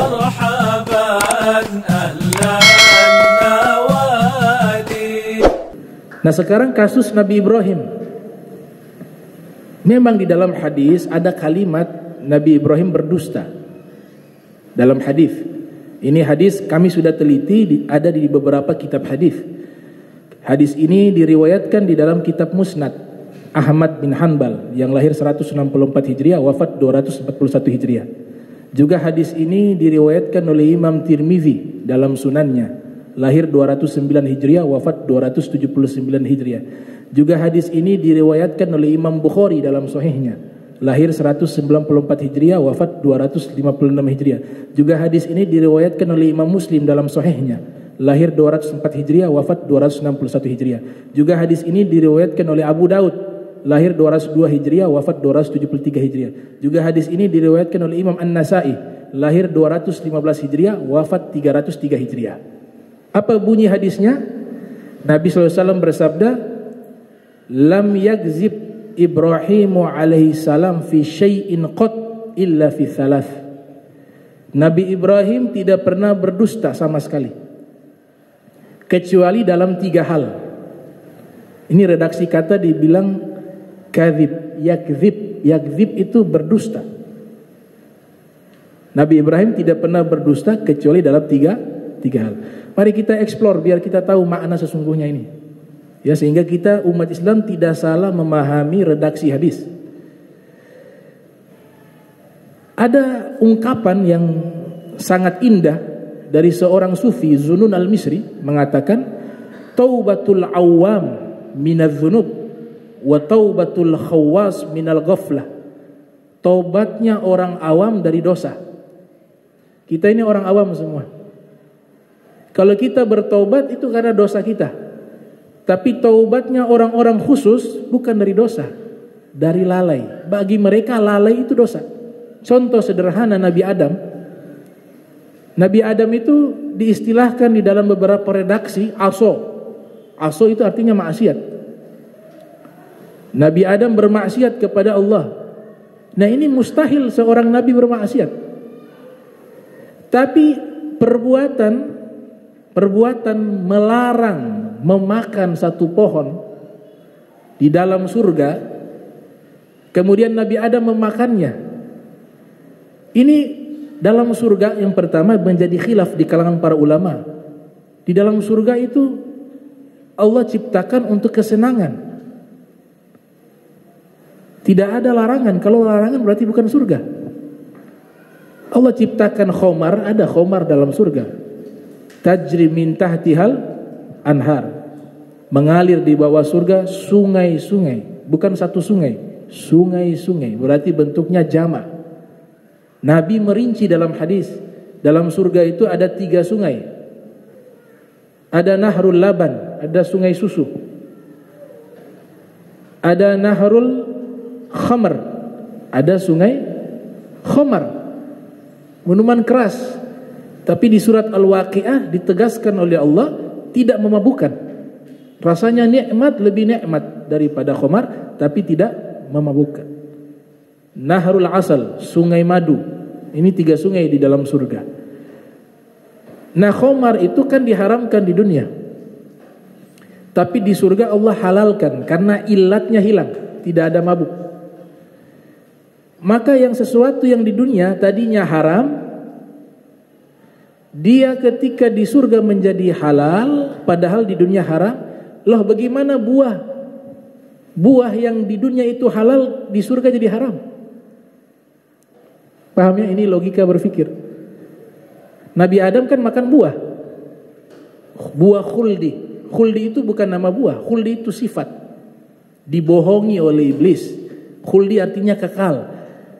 مرحبا أهلا النوادي. Nah sekarang kasus Nabi Ibrahim. Memang di dalam hadis ada kalimat Nabi Ibrahim berdusta. Dalam hadis. Ini hadis kami sudah teliti, ada di beberapa kitab hadis. Hadis ini diriwayatkan di dalam kitab Musnad Ahmad bin Hanbal yang lahir 164 Hijriah, wafat 241 Hijriah. Juga hadis ini diriwayatkan oleh Imam Tirmizi dalam sunannya, lahir 209 Hijriah, wafat 279 Hijriah. Juga hadis ini diriwayatkan oleh Imam Bukhari dalam sahihnya, lahir 194 Hijriah, wafat 256 Hijriah. Juga hadis ini diriwayatkan oleh Imam Muslim dalam sahihnya, lahir 204 Hijriah, wafat 261 Hijriah. Juga hadis ini diriwayatkan oleh Abu Daud, lahir 202 Hijriah, wafat 273 Hijriah. Juga hadis ini diriwayatkan oleh Imam An-Nasa'i, lahir 215 Hijriah, wafat 303 Hijriah. Apa bunyi hadisnya? Nabi SAW bersabda, lam yakzib Ibrahimu alaihi salam fi syai'in qat illa fi thalath. Nabi Ibrahim tidak pernah berdusta sama sekali kecuali dalam 3 hal. Ini redaksi kata dibilang kadzib, yakzib. Yakzib itu berdusta. Nabi Ibrahim tidak pernah berdusta kecuali dalam tiga hal. Mari kita explore biar kita tahu makna sesungguhnya ini. Ya, sehingga kita umat Islam tidak salah memahami redaksi hadis. Ada ungkapan yang sangat indah dari seorang sufi, Zunun al-Misri, mengatakan taubatul awam minadz dzunub wa taubatul khawas minal ghaflah. Taubatnya orang awam dari dosa. Kita ini orang awam semua. Kalau kita bertaubat itu karena dosa kita. Tapi taubatnya orang-orang khusus bukan dari dosa, dari lalai. Bagi mereka lalai itu dosa. Contoh sederhana Nabi Adam. Nabi Adam itu diistilahkan di dalam beberapa redaksi aso. Aso itu artinya maksiat. Nabi Adam bermaksiat kepada Allah. Nah ini mustahil seorang Nabi bermaksiat. Tapi perbuatan melarang memakan satu pohon di dalam surga, kemudian Nabi Adam memakannya. Ini dalam surga yang pertama menjadi khilaf di kalangan para ulama. Di dalam surga itu Allah ciptakan untuk kesenangan. Tidak ada larangan. Kalau larangan berarti bukan surga. Allah ciptakan khomar, ada khomar dalam surga. Tajri min tahtihal anhar, mengalir di bawah surga sungai-sungai, bukan satu sungai, sungai-sungai, berarti bentuknya jamak. Nabi merinci dalam hadis, dalam surga itu ada 3 sungai. Ada nahrul laban, ada sungai susu. Ada nahrul khamr, ada sungai khamar, minuman keras. Tapi di surat Al-Waqiah ditegaskan oleh Allah tidak memabukkan. Rasanya nikmat, lebih nikmat daripada khamar, tapi tidak memabukkan. Nahrul asal, sungai madu. Ini 3 sungai di dalam surga. Nah khamar itu kan diharamkan di dunia. Tapi di surga Allah halalkan karena ilatnya hilang, tidak ada mabuk. Maka yang sesuatu yang di dunia tadinya haram, dia ketika di surga menjadi halal, padahal di dunia haram. Loh bagaimana buah yang di dunia itu halal di surga jadi haram? Paham ya? Ini logika berpikir. Nabi Adam kan makan buah khuldi. Khuldi itu bukan nama buah, khuldi itu sifat. Dibohongi oleh iblis. Khuldi artinya kekal.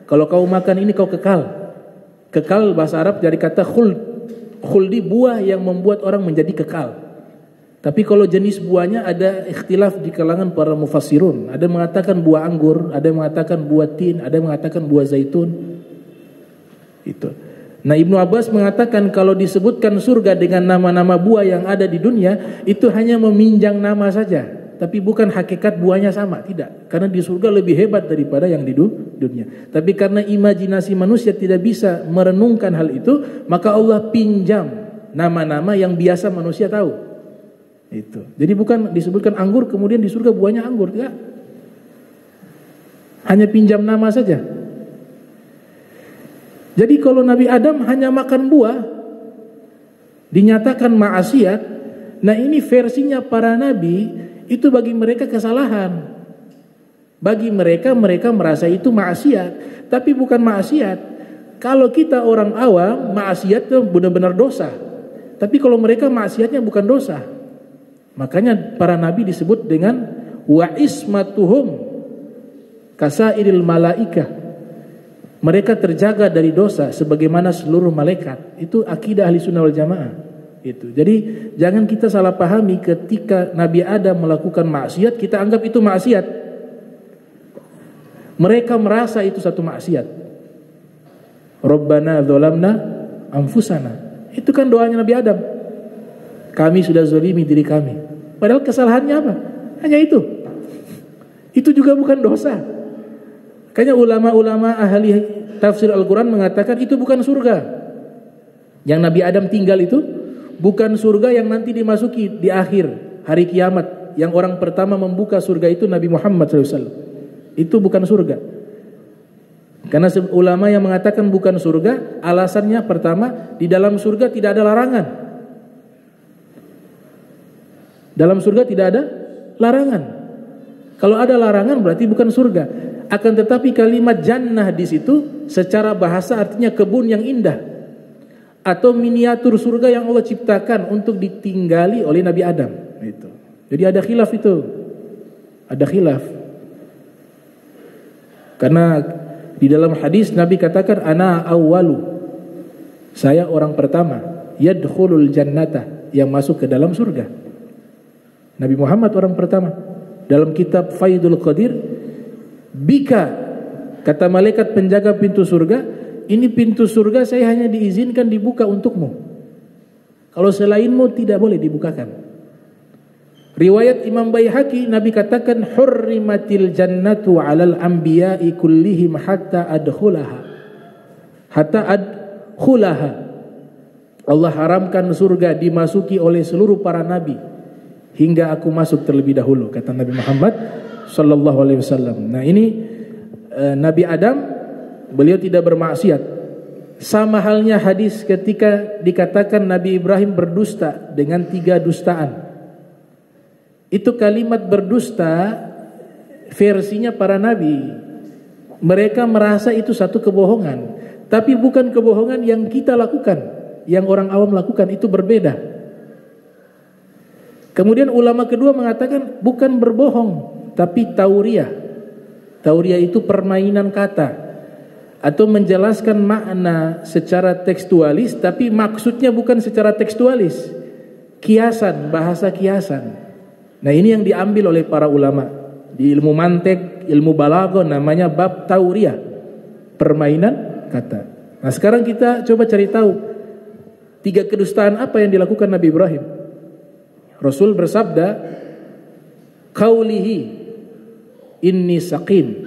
Kalau kau makan ini kau kekal. Kekal bahasa Arab dari kata khuld. Khuldi buah yang membuat orang menjadi kekal. Tapi kalau jenis buahnya ada ikhtilaf di kalangan para mufassirun. Ada yang mengatakan buah anggur, ada yang mengatakan buah tin, ada yang mengatakan buah zaitun. Itu. Nah Ibnu Abbas mengatakan kalau disebutkan surga dengan nama-nama buah yang ada di dunia, itu hanya meminjang nama saja. tapi bukan hakikat buahnya sama, tidak. Karena di surga lebih hebat daripada yang di dunia. Tapi karena imajinasi manusia tidak bisa merenungkan hal itu, maka Allah pinjam nama-nama yang biasa manusia tahu. Itu. Jadi bukan disebutkan anggur kemudian di surga buahnya anggur, tidak. Hanya pinjam nama saja. Jadi kalau Nabi Adam hanya makan buah, dinyatakan maksiat. Nah ini versinya para nabi, itu bagi mereka kesalahan. Bagi mereka merasa itu maksiat, tapi bukan maksiat. Kalau kita orang awam, maksiat itu benar-benar dosa. Tapi kalau mereka maksiatnya bukan dosa. Makanya para nabi disebut dengan wa ismatuhum kasairil malaikah. Mereka terjaga dari dosa sebagaimana seluruh malaikat. Itu akidah Ahlussunnah wal Jamaah. Itu. Jadi jangan kita salah pahami ketika Nabi Adam melakukan maksiat, kita anggap itu maksiat. Mereka merasa itu satu maksiat. Rabbana dzalamna anfusana. Itu kan doanya Nabi Adam. Kami sudah zalimi diri kami. Padahal kesalahannya apa? Hanya itu. Itu juga bukan dosa. Makanya ulama-ulama ahli tafsir Al-Quran mengatakan itu bukan surga. Yang Nabi Adam tinggal itu bukan surga yang nanti dimasuki di akhir hari kiamat. Yang orang pertama membuka surga itu Nabi Muhammad SAW. Itu bukan surga. Karena ulama yang mengatakan bukan surga, alasannya pertama, di dalam surga tidak ada larangan. Dalam surga tidak ada larangan. Kalau ada larangan berarti bukan surga. Akan tetapi kalimat jannah di situ secara bahasa artinya kebun yang indah atau miniatur surga yang Allah ciptakan untuk ditinggali oleh Nabi Adam. Itu. Jadi ada khilaf itu. Ada khilaf. Karena di dalam hadis Nabi katakan ana awwalu. Saya orang pertama yadkhulul jannata, yang masuk ke dalam surga. Nabi Muhammad orang pertama. Dalam kitab Faidul Qadir, bika, kata malaikat penjaga pintu surga, ini pintu surga saya hanya diizinkan dibuka untukmu. Kalau selainmu tidak boleh dibukakan. Riwayat Imam Baihaqi, Nabi katakan hurrimatil jannatu 'alal anbiya'i kullihim hatta adkhulaha. Hatta adkhulaha. Allah haramkan surga dimasuki oleh seluruh para nabi hingga aku masuk terlebih dahulu, kata Nabi Muhammad sallallahu alaihi wasallam. Nah, ini Nabi Adam, beliau tidak bermaksiat. Sama halnya hadis ketika dikatakan Nabi Ibrahim berdusta dengan 3 dustaan. Itu kalimat berdusta versinya para nabi. Mereka merasa itu satu kebohongan, tapi bukan kebohongan yang kita lakukan, yang orang awam lakukan, itu berbeda. Kemudian ulama kedua mengatakan bukan berbohong, tapi tauriah. Tauriah itu permainan kata atau menjelaskan makna secara tekstualis, tapi maksudnya bukan secara tekstualis. Kiasan, bahasa kiasan. Nah, ini yang diambil oleh para ulama di ilmu mantek, ilmu balaghah, namanya bab tauriah, permainan kata. Nah, sekarang kita coba cari tahu 3 kedustaan apa yang dilakukan Nabi Ibrahim. Rasul bersabda, qaulihi inni saqim.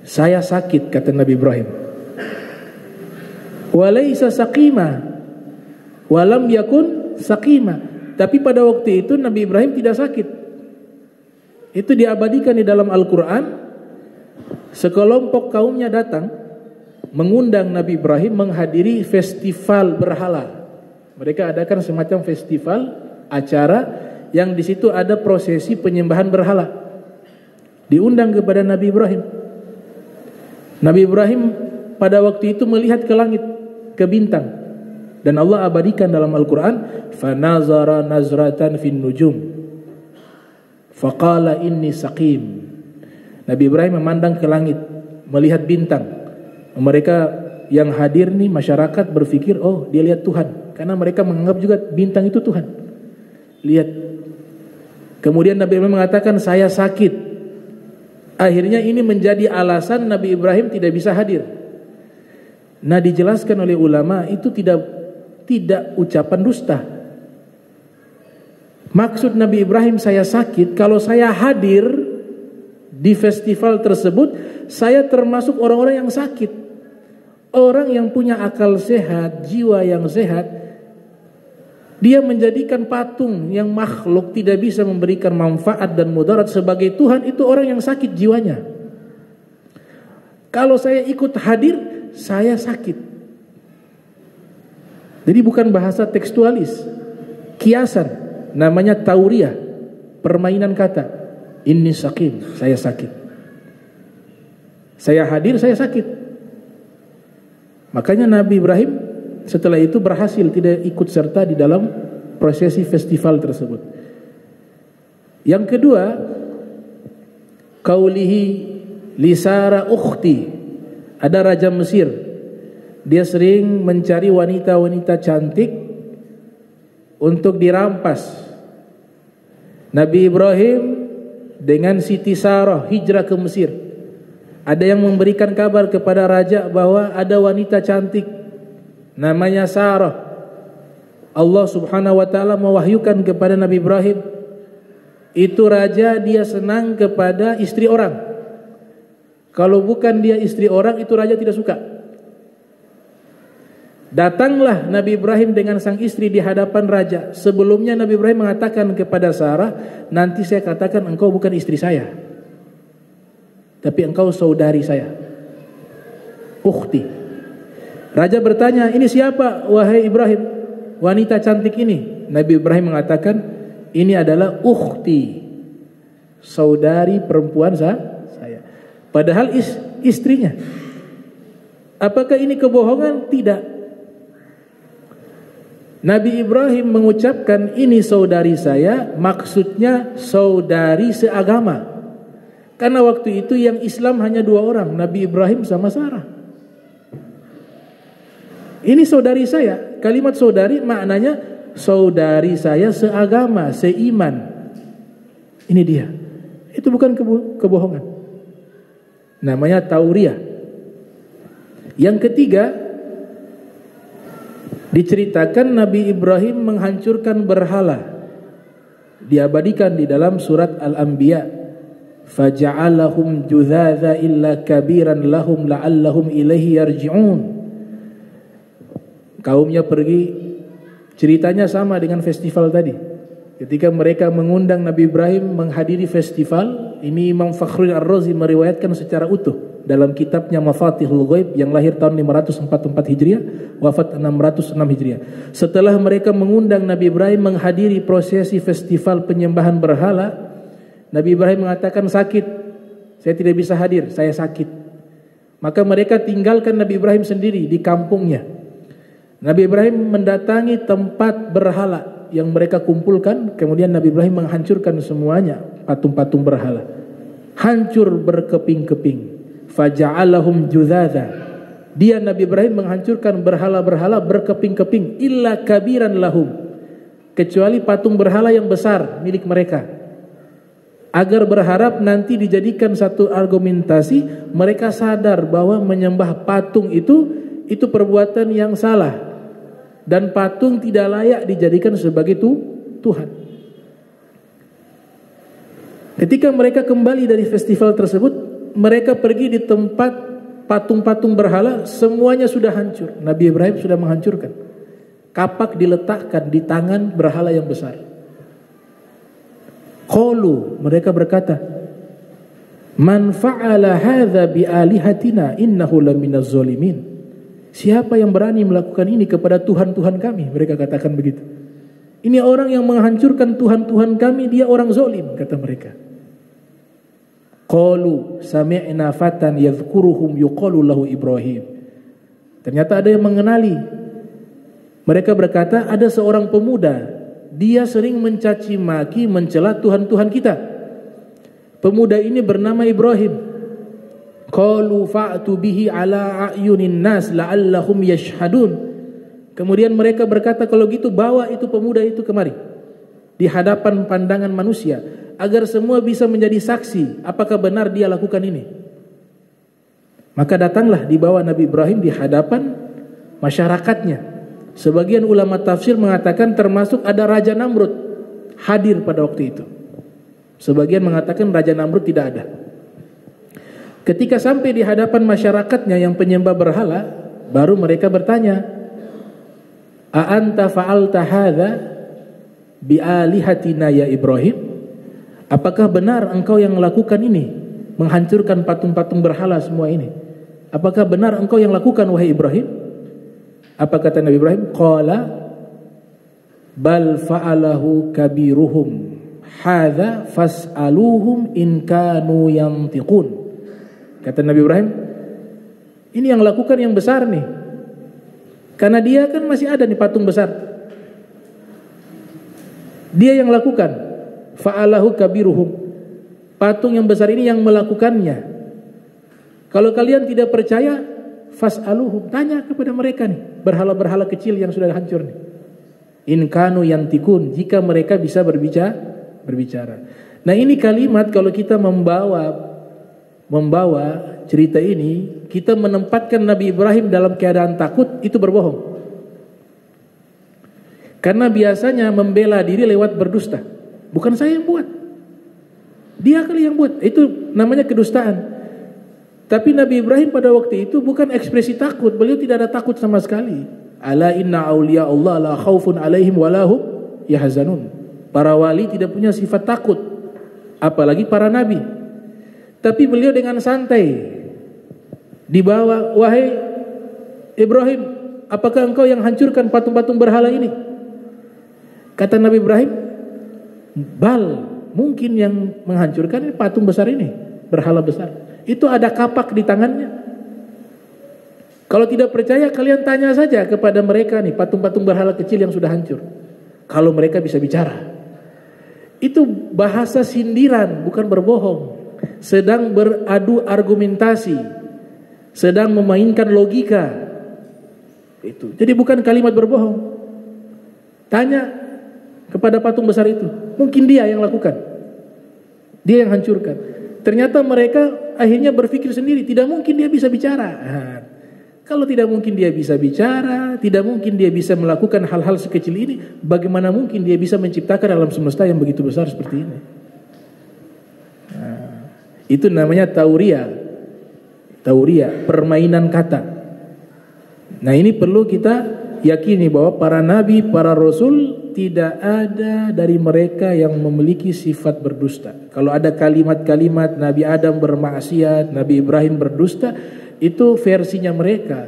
Saya sakit, kata Nabi Ibrahim. Walaysa saqima walam yakun saqima. Tapi pada waktu itu Nabi Ibrahim tidak sakit. Itu diabadikan di dalam Al-Quran. Sekelompok kaumnya datang mengundang Nabi Ibrahim menghadiri festival berhala. Mereka adakan semacam festival, acara yang di situ ada prosesi penyembahan berhala. Diundang kepada Nabi Ibrahim. Nabi Ibrahim pada waktu itu melihat ke langit, ke bintang, dan Allah abadikan dalam Al-Quran, fanazara nazratan fin nujum faqala inni saqim. Nabi Ibrahim memandang ke langit, melihat bintang. Mereka yang hadir nih, masyarakat berpikir, oh dia lihat Tuhan, karena mereka menganggap juga bintang itu Tuhan. Lihat. Kemudian Nabi Ibrahim mengatakan, saya sakit. Akhirnya ini menjadi alasan Nabi Ibrahim tidak bisa hadir. Nah, dijelaskan oleh ulama itu tidak ucapan dusta. Maksud Nabi Ibrahim saya sakit, kalau saya hadir di festival tersebut, saya termasuk orang-orang yang sakit. Orang yang punya akal sehat, jiwa yang sehat, dia menjadikan patung yang makhluk tidak bisa memberikan manfaat dan mudarat sebagai Tuhan, itu orang yang sakit jiwanya. Kalau saya ikut hadir, saya sakit. Jadi bukan bahasa tekstualis, kiasan. Namanya tauriah, permainan kata. Inni sakim, saya sakit. Saya hadir, saya sakit. Makanya Nabi Ibrahim setelah itu berhasil tidak ikut serta di dalam prosesi festival tersebut. Yang kedua, qaulihi lisara ukhti. Ada raja Mesir, dia sering mencari wanita-wanita cantik untuk dirampas. Nabi Ibrahim dengan Siti Sarah hijrah ke Mesir. Ada yang memberikan kabar kepada raja bahwa ada wanita cantik namanya Sarah. Allah Subhanahu wa taala mewahyukan kepada Nabi Ibrahim. Itu raja dia senang kepada istri orang. Kalau bukan dia istri orang, itu raja tidak suka. Datanglah Nabi Ibrahim dengan sang istri di hadapan raja. Sebelumnya Nabi Ibrahim mengatakan kepada Sarah, nanti saya katakan engkau bukan istri saya, tapi engkau saudari saya, ukhti. Raja bertanya, ini siapa wahai Ibrahim, wanita cantik ini? Nabi Ibrahim mengatakan, ini adalah ukhti, saudari perempuan saya. Padahal istrinya. Apakah ini kebohongan? Tidak. Nabi Ibrahim mengucapkan ini saudari saya, maksudnya saudari seagama. Karena waktu itu yang Islam hanya 2 orang, Nabi Ibrahim sama Sarah. Ini saudari saya. Kalimat saudari maknanya saudari saya seagama, seiman. Ini dia. Itu bukan kebohongan. Namanya tauriah. Yang ketiga, diceritakan Nabi Ibrahim menghancurkan berhala. Diabadikan di dalam surat Al-Anbiya. Faja'alahum judzaza illa kabiran lahum la'allahum ilaihi yarji'un. Kaumnya pergi, ceritanya sama dengan festival tadi. Ketika mereka mengundang Nabi Ibrahim menghadiri festival, ini Imam Fakhruddin Ar-Razi meriwayatkan secara utuh dalam kitabnya Mafatihul Ghaib yang lahir tahun 544 Hijriah, wafat 606 Hijriah. Setelah mereka mengundang Nabi Ibrahim menghadiri prosesi festival penyembahan berhala, Nabi Ibrahim mengatakan sakit, saya tidak bisa hadir, saya sakit. Maka mereka tinggalkan Nabi Ibrahim sendiri di kampungnya. Nabi Ibrahim mendatangi tempat berhala yang mereka kumpulkan, kemudian Nabi Ibrahim menghancurkan semuanya, patung-patung berhala. Hancur berkeping-keping. Faja'alahum judzaza. Dia Nabi Ibrahim menghancurkan berhala-berhala berkeping-keping, illa kabiran lahum, kecuali patung berhala yang besar milik mereka. Agar berharap nanti dijadikan satu argumentasi, mereka sadar bahwa menyembah patung itu perbuatan yang salah. Dan patung tidak layak dijadikan sebagai Tuhan. Ketika mereka kembali dari festival tersebut, mereka pergi di tempat patung-patung berhala, semuanya sudah hancur. Nabi Ibrahim sudah menghancurkan. Kapak diletakkan di tangan berhala yang besar. Qalu, mereka berkata, man fa'ala hadza bi alihatina innahu laminaz zalimin. Siapa yang berani melakukan ini kepada Tuhan-Tuhan kami? Mereka katakan begitu. Ini orang yang menghancurkan Tuhan-Tuhan kami, dia orang zalim, kata mereka. Qalu sami'na fatan yadhkuruhum yuqalu lahu Ibrahim. Ternyata ada yang mengenali. Mereka berkata, ada seorang pemuda, dia sering mencaci maki, mencela Tuhan-Tuhan kita. Pemuda ini bernama Ibrahim. Qalu fa'tu bihi ala a'yunin nas la'allahum yashhadun. Kemudian mereka berkata, kalau gitu bawa itu pemuda itu kemari di hadapan pandangan manusia, agar semua bisa menjadi saksi apakah benar dia lakukan ini. Maka datanglah dibawa Nabi Ibrahim di hadapan masyarakatnya. Sebagian ulama tafsir mengatakan termasuk ada Raja Namrud, hadir pada waktu itu. Sebagian mengatakan Raja Namrud tidak ada. Ketika sampai di hadapan masyarakatnya yang penyembah berhala, baru mereka bertanya, "A anta fa'alta hadza bi alihatina ya Ibrahim?" Apakah benar engkau yang melakukan ini, menghancurkan patung-patung berhala semua ini? Apakah benar engkau yang lakukan wahai Ibrahim? Apa kata Nabi Ibrahim? Qala bal fa'alahu kabiruhum hadza fas'aluhum in kanu yantiqun. Kata Nabi Ibrahim, ini yang lakukan yang besar nih. Karena dia kan masih ada nih patung besar. Dia yang lakukan. Fa'alahu kabiruhum. Patung yang besar ini yang melakukannya. Kalau kalian tidak percaya, fas'aluhum, tanya kepada mereka nih, berhala-berhala kecil yang sudah hancur nih. In kanu yantikun, jika mereka bisa berbicara. Nah, ini kalimat kalau kita membawa cerita ini, kita menempatkan Nabi Ibrahim dalam keadaan takut, itu berbohong. Karena biasanya membela diri lewat berdusta. Bukan saya yang buat, dia kali yang buat. Itu namanya kedustaan. Tapi Nabi Ibrahim pada waktu itu bukan ekspresi takut. Beliau tidak ada takut sama sekali. Ala inna awliya Allah la khaufun alaihim walahum yahzanun. Para wali tidak punya sifat takut, apalagi para nabi. Tapi beliau dengan santai dibawa, wahai Ibrahim, apakah engkau yang hancurkan patung-patung berhala ini? Kata Nabi Ibrahim, bal, mungkin yang menghancurkan ini patung besar ini, berhala besar. Itu ada kapak di tangannya. Kalau tidak percaya, kalian tanya saja kepada mereka nih, patung-patung berhala kecil yang sudah hancur. Kalau mereka bisa bicara. Itu bahasa sindiran, bukan berbohong. Sedang beradu argumentasi, sedang memainkan logika. Itu. Jadi bukan kalimat berbohong. Tanya kepada patung besar itu, mungkin dia yang lakukan, dia yang hancurkan. Ternyata mereka akhirnya berpikir sendiri, tidak mungkin dia bisa bicara. Nah, kalau tidak mungkin dia bisa bicara, tidak mungkin dia bisa melakukan hal-hal sekecil ini, bagaimana mungkin dia bisa menciptakan alam semesta yang begitu besar seperti ini? Nah, itu namanya tauria, permainan kata. Nah, ini perlu kita yakini bahwa para nabi, para rasul, tidak ada dari mereka yang memiliki sifat berdusta. Kalau ada kalimat-kalimat Nabi Adam bermaksiat, Nabi Ibrahim berdusta, itu versinya mereka.